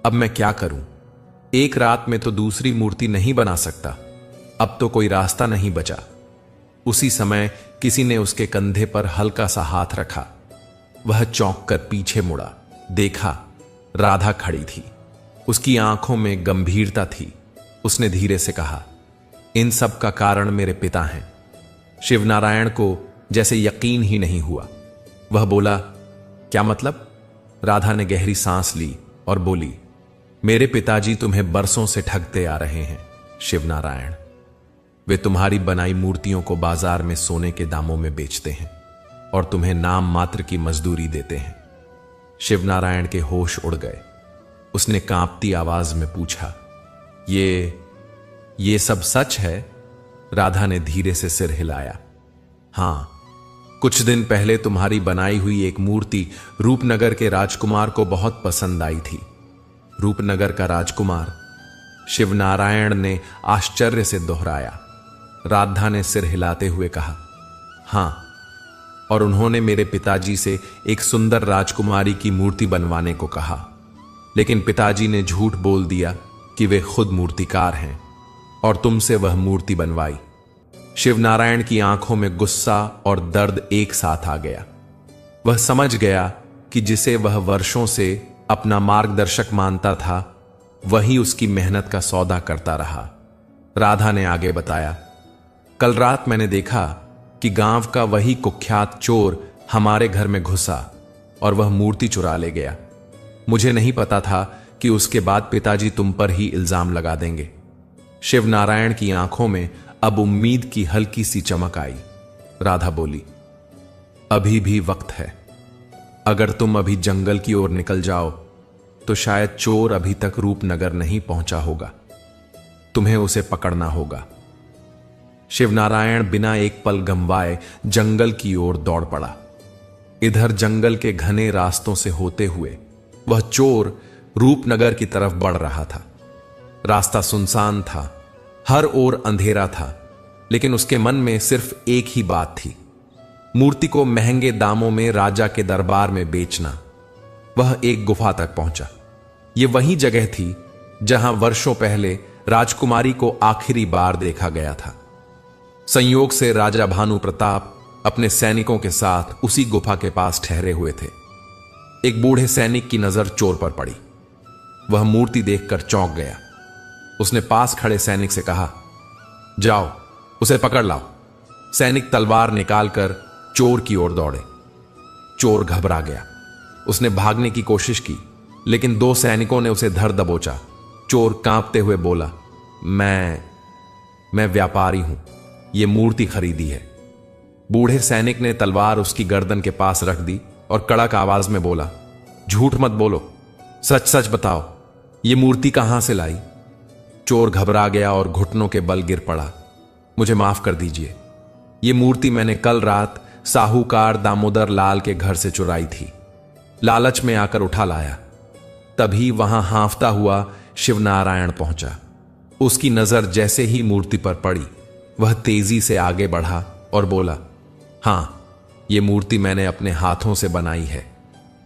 अब मैं क्या करूं? एक रात में तो दूसरी मूर्ति नहीं बना सकता, अब तो कोई रास्ता नहीं बचा। उसी समय किसी ने उसके कंधे पर हल्का सा हाथ रखा। वह चौंक कर पीछे मुड़ा। देखा, राधा खड़ी थी। उसकी आंखों में गंभीरता थी। उसने धीरे से कहा, इन सब का कारण मेरे पिता हैं। शिवनारायण को जैसे यकीन ही नहीं हुआ। वह बोला, क्या मतलब? राधा ने गहरी सांस ली और बोली, मेरे पिताजी तुम्हें बरसों से ठगते आ रहे हैं शिवनारायण। वे तुम्हारी बनाई मूर्तियों को बाजार में सोने के दामों में बेचते हैं और तुम्हें नाम मात्र की मजदूरी देते हैं। शिवनारायण के होश उड़ गए। उसने कांपती आवाज में पूछा, ये सब सच है? राधा ने धीरे से सिर हिलाया। हां, कुछ दिन पहले तुम्हारी बनाई हुई एक मूर्ति रूपनगर के राजकुमार को बहुत पसंद आई थी। रूपनगर का राजकुमार? शिवनारायण ने आश्चर्य से दोहराया। राधा ने सिर हिलाते हुए कहा, हां, और उन्होंने मेरे पिताजी से एक सुंदर राजकुमारी की मूर्ति बनवाने को कहा, लेकिन पिताजी ने झूठ बोल दिया कि वे खुद मूर्तिकार हैं और तुमसे वह मूर्ति बनवाई। शिवनारायण की आंखों में गुस्सा और दर्द एक साथ आ गया। वह समझ गया कि जिसे वह वर्षों से अपना मार्गदर्शक मानता था, वही उसकी मेहनत का सौदा करता रहा। राधा ने आगे बताया, कल रात मैंने देखा कि गांव का वही कुख्यात चोर हमारे घर में घुसा और वह मूर्ति चुरा ले गया। मुझे नहीं पता था कि उसके बाद पिताजी तुम पर ही इल्जाम लगा देंगे। शिवनारायण की आंखों में अब उम्मीद की हल्की सी चमक आई। राधा बोली, अभी भी वक्त है। अगर तुम अभी जंगल की ओर निकल जाओ तो शायद चोर अभी तक रूपनगर नहीं पहुंचा होगा। तुम्हें उसे पकड़ना होगा। शिवनारायण बिना एक पल गंवाए जंगल की ओर दौड़ पड़ा। इधर जंगल के घने रास्तों से होते हुए वह चोर रूपनगर की तरफ बढ़ रहा था। रास्ता सुनसान था, हर ओर अंधेरा था, लेकिन उसके मन में सिर्फ एक ही बात थी, मूर्ति को महंगे दामों में राजा के दरबार में बेचना। वह एक गुफा तक पहुंचा। यह वही जगह थी जहां वर्षों पहले राजकुमारी को आखिरी बार देखा गया था। संयोग से राजा भानु प्रताप अपने सैनिकों के साथ उसी गुफा के पास ठहरे हुए थे। एक बूढ़े सैनिक की नजर चोर पर पड़ी। वह मूर्ति देखकर चौंक गया। उसने पास खड़े सैनिक से कहा, जाओ उसे पकड़ लाओ। सैनिक तलवार निकालकर चोर की ओर दौड़े। चोर घबरा गया। उसने भागने की कोशिश की, लेकिन दो सैनिकों ने उसे धर दबोचा। चोर कांपते हुए बोला, मैं व्यापारी हूं, यह मूर्ति खरीदी है। बूढ़े सैनिक ने तलवार उसकी गर्दन के पास रख दी और कड़क आवाज में बोला, झूठ मत बोलो, सच सच बताओ, यह मूर्ति कहां से लाई? चोर घबरा गया और घुटनों के बल गिर पड़ा। मुझे माफ कर दीजिए, यह मूर्ति मैंने कल रात साहूकार दामोदर लाल के घर से चुराई थी। लालच में आकर उठा लाया। तभी वहां हांफता हुआ शिवनारायण पहुंचा। उसकी नजर जैसे ही मूर्ति पर पड़ी, वह तेजी से आगे बढ़ा और बोला, हां, यह मूर्ति मैंने अपने हाथों से बनाई है।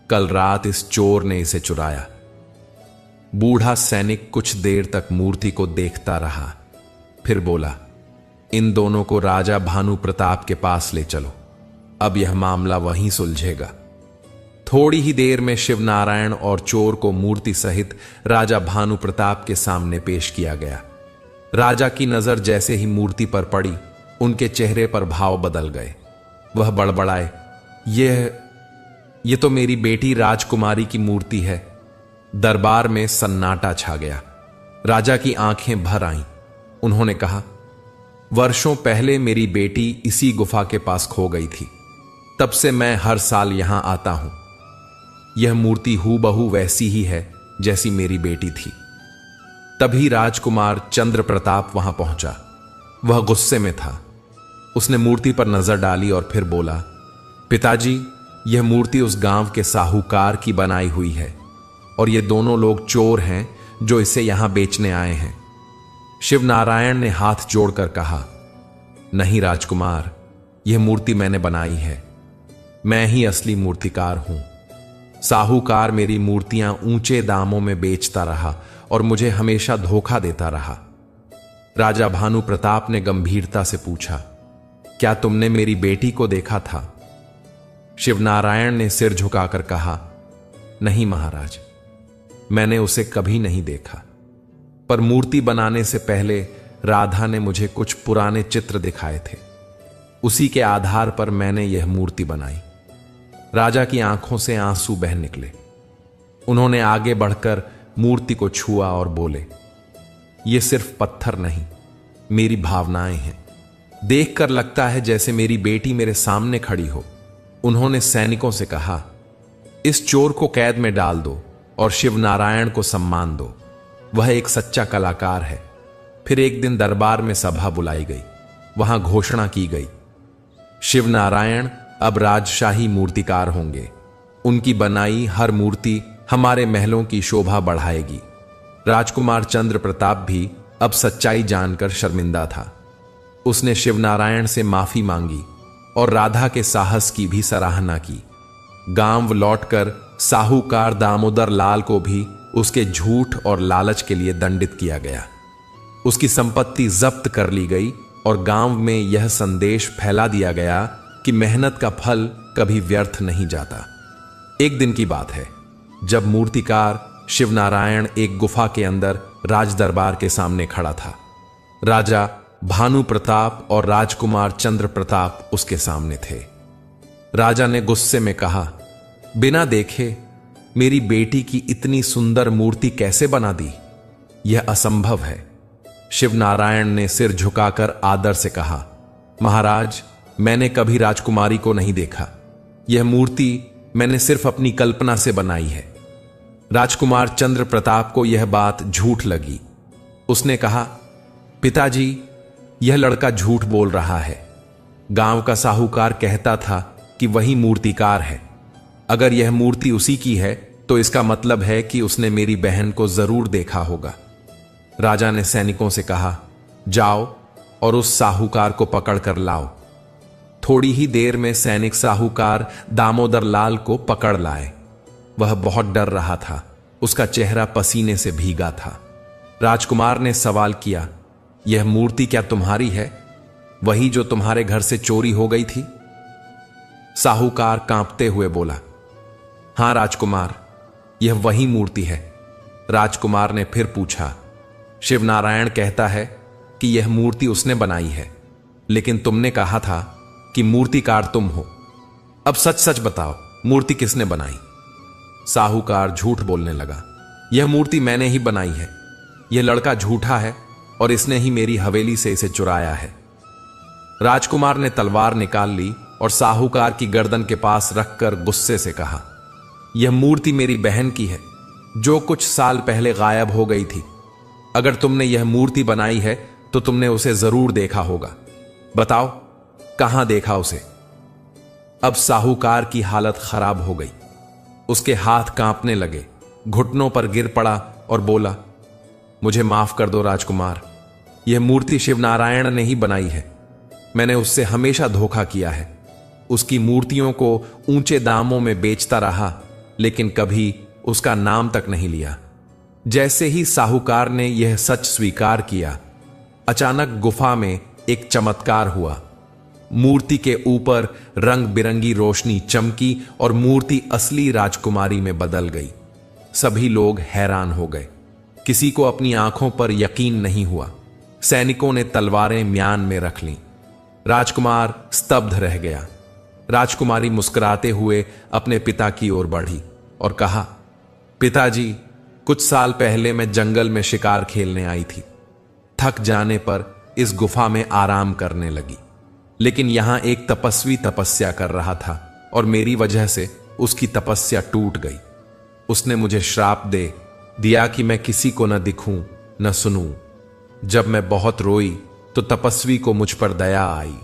कल रात इस चोर ने इसे चुराया। बूढ़ा सैनिक कुछ देर तक मूर्ति को देखता रहा, फिर बोला, इन दोनों को राजा भानु प्रताप के पास ले चलो, अब यह मामला वहीं सुलझेगा। थोड़ी ही देर में शिवनारायण और चोर को मूर्ति सहित राजा भानु प्रताप के सामने पेश किया गया। राजा की नजर जैसे ही मूर्ति पर पड़ी, उनके चेहरे पर भाव बदल गए। वह बड़बड़ाए, यह तो मेरी बेटी राजकुमारी की मूर्ति है। दरबार में सन्नाटा छा गया। राजा की आंखें भर आईं। उन्होंने कहा, वर्षों पहले मेरी बेटी इसी गुफा के पास खो गई थी। तब से मैं हर साल यहां आता हूं। यह मूर्ति हूबहू वैसी ही है जैसी मेरी बेटी थी। तभी राजकुमार चंद्र प्रताप वहां पहुंचा। वह गुस्से में था। उसने मूर्ति पर नजर डाली और फिर बोला, पिताजी, यह मूर्ति उस गांव के साहूकार की बनाई हुई है और ये दोनों लोग चोर हैं जो इसे यहां बेचने आए हैं। शिवनारायण ने हाथ जोड़कर कहा, नहीं राजकुमार, यह मूर्ति मैंने बनाई है। मैं ही असली मूर्तिकार हूं। साहूकार मेरी मूर्तियां ऊंचे दामों में बेचता रहा और मुझे हमेशा धोखा देता रहा। राजा भानु प्रताप ने गंभीरता से पूछा, क्या तुमने मेरी बेटी को देखा था? शिवनारायण ने सिर झुकाकर कहा, नहीं महाराज, मैंने उसे कभी नहीं देखा, पर मूर्ति बनाने से पहले राधा ने मुझे कुछ पुराने चित्र दिखाए थे। उसी के आधार पर मैंने यह मूर्ति बनाई। राजा की आंखों से आंसू बह निकले। उन्होंने आगे बढ़कर मूर्ति को छुआ और बोले, यह सिर्फ पत्थर नहीं, मेरी भावनाएं हैं। देखकर लगता है जैसे मेरी बेटी मेरे सामने खड़ी हो। उन्होंने सैनिकों से कहा, इस चोर को कैद में डाल दो और शिवनारायण को सम्मान दो। वह एक सच्चा कलाकार है। फिर एक दिन दरबार में सभा बुलाई गई। वहां घोषणा की गई, शिवनारायण अब राजशाही मूर्तिकार होंगे। उनकी बनाई हर मूर्ति हमारे महलों की शोभा बढ़ाएगी। राजकुमार चंद्र प्रताप भी अब सच्चाई जानकर शर्मिंदा था। उसने शिवनारायण से माफी मांगी और राधा के साहस की भी सराहना की। गांव लौटकर साहूकार दामोदर लाल को भी उसके झूठ और लालच के लिए दंडित किया गया। उसकी संपत्ति जब्त कर ली गई और गांव में यह संदेश फैला दिया गया कि मेहनत का फल कभी व्यर्थ नहीं जाता। एक दिन की बात है जब मूर्तिकार शिवनारायण एक गुफा के अंदर राज दरबार के सामने खड़ा था। राजा भानु प्रताप और राजकुमार चंद्र प्रताप उसके सामने थे। राजा ने गुस्से में कहा, बिना देखे मेरी बेटी की इतनी सुंदर मूर्ति कैसे बना दी? यह असंभव है। शिवनारायण ने सिर झुकाकर आदर से कहा, महाराज, मैंने कभी राजकुमारी को नहीं देखा। यह मूर्ति मैंने सिर्फ अपनी कल्पना से बनाई है। राजकुमार चंद्र प्रताप को यह बात झूठ लगी। उसने कहा, पिताजी, यह लड़का झूठ बोल रहा है। गांव का साहूकार कहता था कि वही मूर्तिकार है। अगर यह मूर्ति उसी की है तो इसका मतलब है कि उसने मेरी बहन को जरूर देखा होगा। राजा ने सैनिकों से कहा, जाओ और उस साहूकार को पकड़ कर लाओ। थोड़ी ही देर में सैनिक साहूकार दामोदर लाल को पकड़ लाए। वह बहुत डर रहा था। उसका चेहरा पसीने से भीगा था। राजकुमार ने सवाल किया, यह मूर्ति क्या तुम्हारी है? वही जो तुम्हारे घर से चोरी हो गई थी? साहूकार कांपते हुए बोला, हां राजकुमार, यह वही मूर्ति है। राजकुमार ने फिर पूछा, शिवनारायण कहता है कि यह मूर्ति उसने बनाई है, लेकिन तुमने कहा था कि मूर्तिकार तुम हो। अब सच सच बताओ, मूर्ति किसने बनाई? साहूकार झूठ बोलने लगा, यह मूर्ति मैंने ही बनाई है। यह लड़का झूठा है और इसने ही मेरी हवेली से इसे चुराया है। राजकुमार ने तलवार निकाल ली और साहूकार की गर्दन के पास रखकर गुस्से से कहा, यह मूर्ति मेरी बहन की है, जो कुछ साल पहले गायब हो गई थी। अगर तुमने यह मूर्ति बनाई है तो तुमने उसे जरूर देखा होगा। बताओ, कहां देखा उसे? अब साहूकार की हालत खराब हो गई। उसके हाथ कांपने लगे, घुटनों पर गिर पड़ा और बोला, मुझे माफ कर दो राजकुमार, यह मूर्ति शिवनारायण ने ही बनाई है। मैंने उससे हमेशा धोखा किया है। उसकी मूर्तियों को ऊंचे दामों में बेचता रहा, लेकिन कभी उसका नाम तक नहीं लिया। जैसे ही साहूकार ने यह सच स्वीकार किया, अचानक गुफा में एक चमत्कार हुआ। मूर्ति के ऊपर रंग बिरंगी रोशनी चमकी और मूर्ति असली राजकुमारी में बदल गई। सभी लोग हैरान हो गए। किसी को अपनी आंखों पर यकीन नहीं हुआ। सैनिकों ने तलवारें म्यान में रख लीं। राजकुमार स्तब्ध रह गया। राजकुमारी मुस्कुराते हुए अपने पिता की ओर बढ़ी और कहा, पिताजी, कुछ साल पहले मैं जंगल में शिकार खेलने आई थी। थक जाने पर इस गुफा में आराम करने लगी, लेकिन यहां एक तपस्वी तपस्या कर रहा था और मेरी वजह से उसकी तपस्या टूट गई। उसने मुझे श्राप दे दिया कि मैं किसी को न दिखूं न सुनूं। जब मैं बहुत रोई तो तपस्वी को मुझ पर दया आई।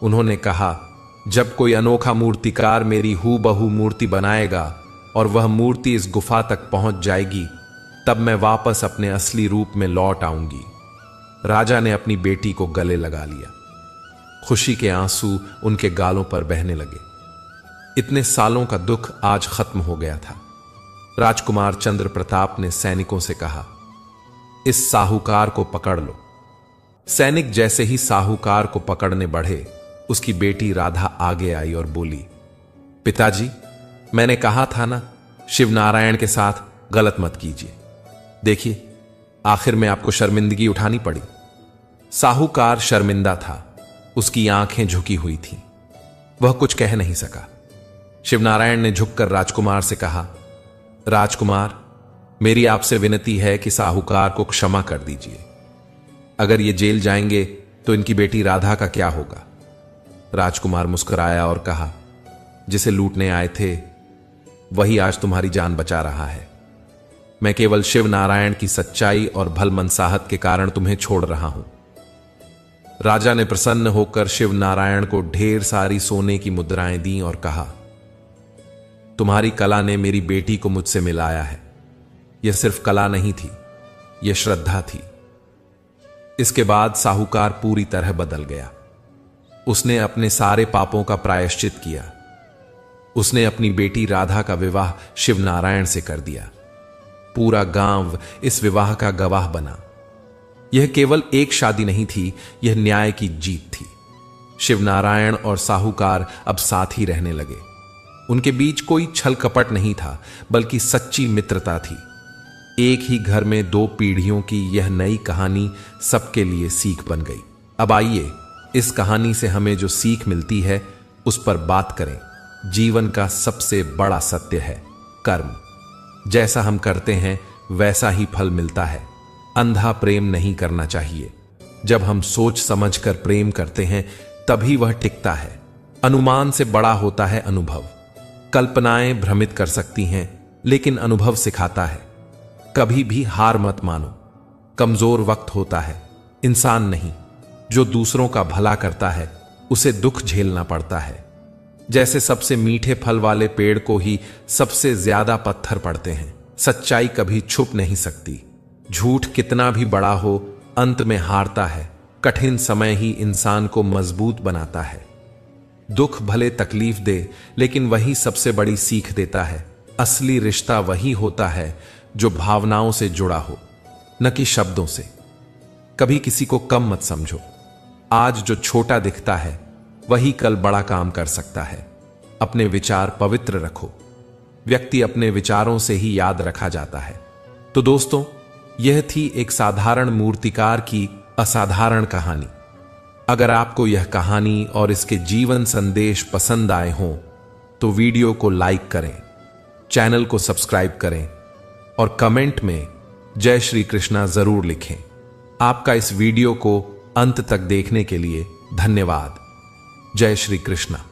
उन्होंने कहा, जब कोई अनोखा मूर्तिकार मेरी हूबहू मूर्ति बनाएगा और वह मूर्ति इस गुफा तक पहुंच जाएगी, तब मैं वापस अपने असली रूप में लौट आऊंगी। राजा ने अपनी बेटी को गले लगा लिया। खुशी के आंसू उनके गालों पर बहने लगे। इतने सालों का दुख आज खत्म हो गया था। राजकुमार चंद्र प्रताप ने सैनिकों से कहा, इस साहूकार को पकड़ लो। सैनिक जैसे ही साहूकार को पकड़ने बढ़े, उसकी बेटी राधा आगे आई और बोली, पिताजी, मैंने कहा था ना, शिवनारायण के साथ गलत मत कीजिए। देखिए, आखिर में आपको शर्मिंदगी उठानी पड़ी। साहूकार शर्मिंदा था। उसकी आंखें झुकी हुई थीं। वह कुछ कह नहीं सका। शिवनारायण ने झुककर राजकुमार से कहा, राजकुमार, मेरी आपसे विनती है कि साहूकार को क्षमा कर दीजिए। अगर ये जेल जाएंगे तो इनकी बेटी राधा का क्या होगा? राजकुमार मुस्कुराया और कहा, जिसे लूटने आए थे वही आज तुम्हारी जान बचा रहा है। मैं केवल शिव नारायण की सच्चाई और भलमनसाहत के कारण तुम्हें छोड़ रहा हूं। राजा ने प्रसन्न होकर शिव नारायण को ढेर सारी सोने की मुद्राएं दी और कहा, तुम्हारी कला ने मेरी बेटी को मुझसे मिलाया है। यह सिर्फ कला नहीं थी, यह श्रद्धा थी। इसके बाद साहूकार पूरी तरह बदल गया। उसने अपने सारे पापों का प्रायश्चित किया। उसने अपनी बेटी राधा का विवाह शिव नारायण से कर दिया। पूरा गांव इस विवाह का गवाह बना। यह केवल एक शादी नहीं थी, यह न्याय की जीत थी। शिवनारायण और साहूकार अब साथ ही रहने लगे। उनके बीच कोई छल कपट नहीं था, बल्कि सच्ची मित्रता थी। एक ही घर में 2 पीढ़ियों की यह नई कहानी सबके लिए सीख बन गई। अब आइए इस कहानी से हमें जो सीख मिलती है उस पर बात करें। जीवन का सबसे बड़ा सत्य है कर्म। जैसा हम करते हैं वैसा ही फल मिलता है। अंधा प्रेम नहीं करना चाहिए। जब हम सोच समझकर प्रेम करते हैं तभी वह टिकता है। अनुमान से बड़ा होता है अनुभव। कल्पनाएं भ्रमित कर सकती हैं, लेकिन अनुभव सिखाता है। कभी भी हार मत मानो। कमजोर वक्त होता है, इंसान नहीं। जो दूसरों का भला करता है उसे दुख झेलना पड़ता है। जैसे सबसे मीठे फल वाले पेड़ को ही सबसे ज्यादा पत्थर पड़ते हैं। सच्चाई कभी छुप नहीं सकती। झूठ कितना भी बड़ा हो अंत में हारता है। कठिन समय ही इंसान को मजबूत बनाता है। दुख भले तकलीफ दे, लेकिन वही सबसे बड़ी सीख देता है। असली रिश्ता वही होता है जो भावनाओं से जुड़ा हो, न कि शब्दों से। कभी किसी को कम मत समझो। आज जो छोटा दिखता है वही कल बड़ा काम कर सकता है। अपने विचार पवित्र रखो। व्यक्ति अपने विचारों से ही याद रखा जाता है। तो दोस्तों, यह थी एक साधारण मूर्तिकार की असाधारण कहानी। अगर आपको यह कहानी और इसके जीवन संदेश पसंद आए हों तो वीडियो को लाइक करें, चैनल को सब्सक्राइब करें और कमेंट में जय श्री कृष्णा जरूर लिखें। आपका इस वीडियो को अंत तक देखने के लिए धन्यवाद। जय श्री कृष्णा।